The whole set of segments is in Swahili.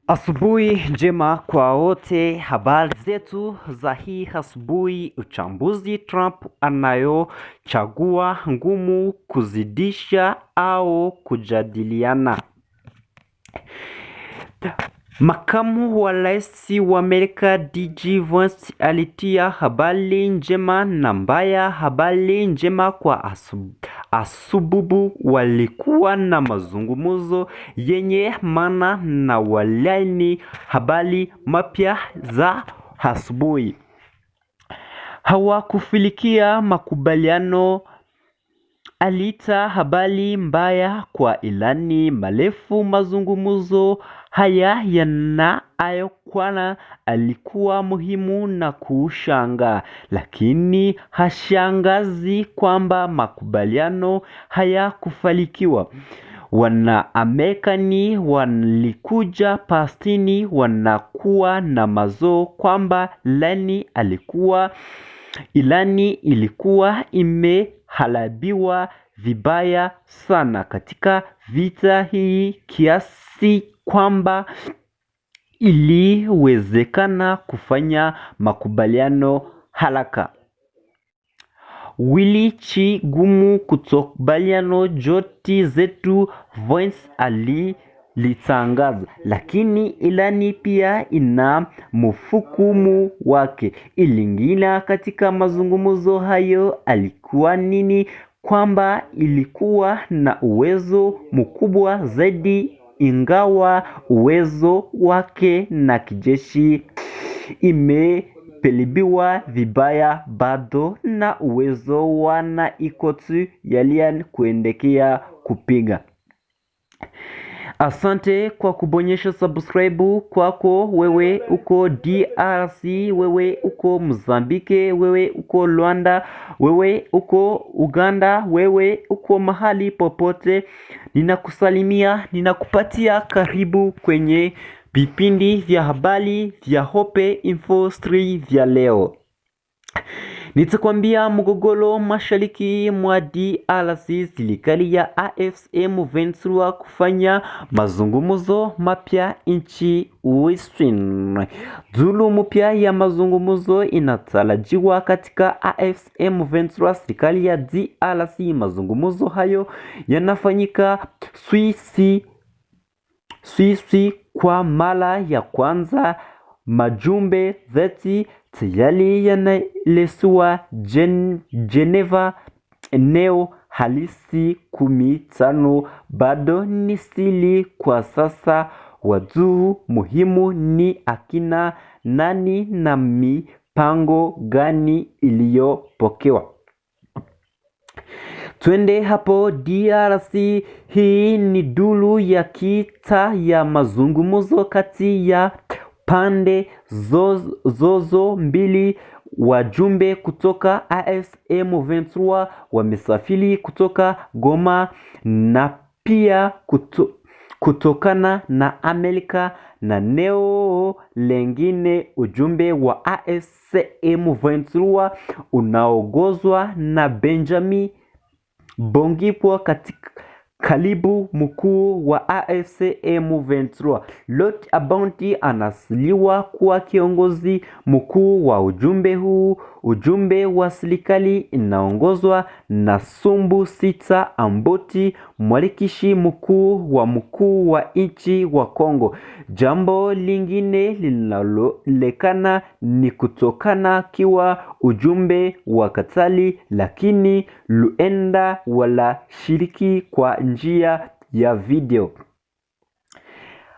Asubuhi njema kwa wote, habari zetu za hii asubuhi. Uchambuzi: Trump anayochagua ngumu kuzidisha au kujadiliana. Makamu wa rais wa Amerika D.J. Vance alitia habari njema na mbaya. Habari njema kwa asububu walikuwa na mazungumzo yenye maana na walaini habari mapya za asubuhi. Hawakufikia makubaliano. Aliita habari mbaya kwa ilani marefu. Mazungumzo haya yanayokuwa alikuwa muhimu na kushanga, lakini hashangazi kwamba makubaliano haya kufanikiwa. Wana-Amerikani walikuja pastini wanakuwa na mazo kwamba ilani ilikuwa imeharibiwa vibaya sana katika vita hii kiasi kwamba iliwezekana kufanya makubaliano haraka. Wilichi gumu kutokubaliana joti zetu, Vance alitangaza, lakini ilani pia ina mfukumu wake. Ilingina katika mazungumzo hayo alikuwa nini? Kwamba ilikuwa na uwezo mkubwa zaidi, ingawa uwezo wake na kijeshi imepelibiwa vibaya, bado na uwezo wana ikotu yalian kuendekea kupiga. Asante kwa kubonyesha subscribe kwako wewe uko DRC, wewe uko Mozambique, wewe uko Rwanda, wewe uko Uganda, wewe uko mahali popote. Ninakusalimia, ninakupatia karibu kwenye vipindi vya habari vya Hope Info 3 vya leo. Nitakwambia mgogoro mashariki mwa DRC, serikali ya AFC M23 kufanya mazungumzo mapya nchi Western. Duru mpya ya mazungumzo inatarajiwa katika AFC M23 serikali ya DRC. Mazungumzo hayo yanafanyika Swisi kwa mara ya kwanza. Majumbe 30 tayari yanaelezwa Geneva. Eneo halisi 15 bado ni siri kwa sasa. Watu muhimu ni akina nani na mipango gani iliyopokewa. Twende hapo DRC. Hii ni duru ya kita ya mazungumzo kati ya pande zozo mbili. Wajumbe kutoka AFC M23 wamesafiri kutoka Goma na pia kutokana na Amerika na eneo lengine. Ujumbe wa AFC M23 unaongozwa na Benjamin Bongipo katika karibu mkuu wa AFC M23. Lot Abounti anasiliwa kuwa kiongozi mkuu wa ujumbe huu. Ujumbe wa serikali inaongozwa na Sumbu Sita Amboti, mwalikishi mkuu wa nchi wa Kongo. Jambo lingine linalolekana ni kutokana kiwa ujumbe wa Katali, lakini luenda wala shiriki kwa njia ya video.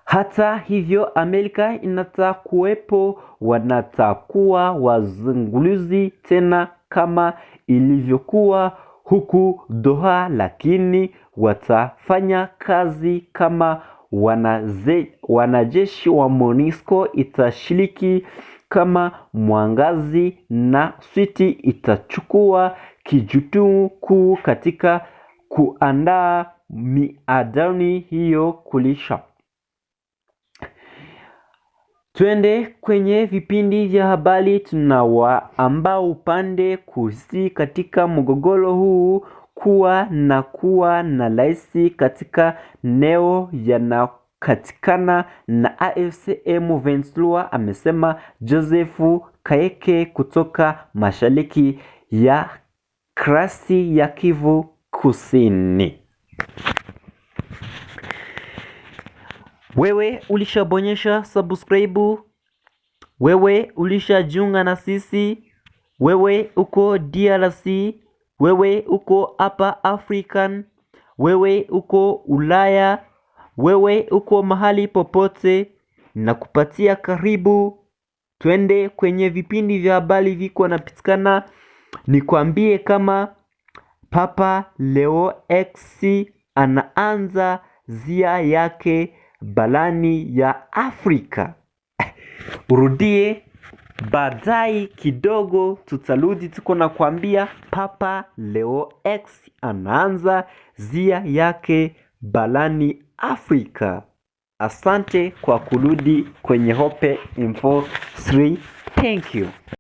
Hata hivyo, Amerika inatakuwepo, wanatakuwa wazunguluzi tena kama ilivyokuwa huku Doha, lakini watafanya kazi kama wanajeshi wa MONUSCO itashiriki kama mwangazi na Switi itachukua kijukumu kuu katika kuandaa miadani hiyo kulisha. Twende kwenye vipindi vya habari. Tunawaambia upande kuhusika katika mgogoro huu kuwa na rais katika eneo katikana na AFC M23, amesema Joseph Kaeke kutoka mashariki ya krasi ya Kivu Kusini. Wewe ulishabonyesha subscribe? Wewe ulishajiunga na sisi? Wewe uko DRC? Wewe uko hapa African? Wewe uko Ulaya? Wewe uko mahali popote? Na kupatia karibu, twende kwenye vipindi vya habari viko napitikana. Nikwambie kama Papa Leo X anaanza zia yake barani ya Afrika. Urudie baadaye kidogo, tutarudi tuko na kuambia Papa Leo X anaanza zia yake barani Afrika. Asante kwa kurudi kwenye Hope Info 3. Thank you.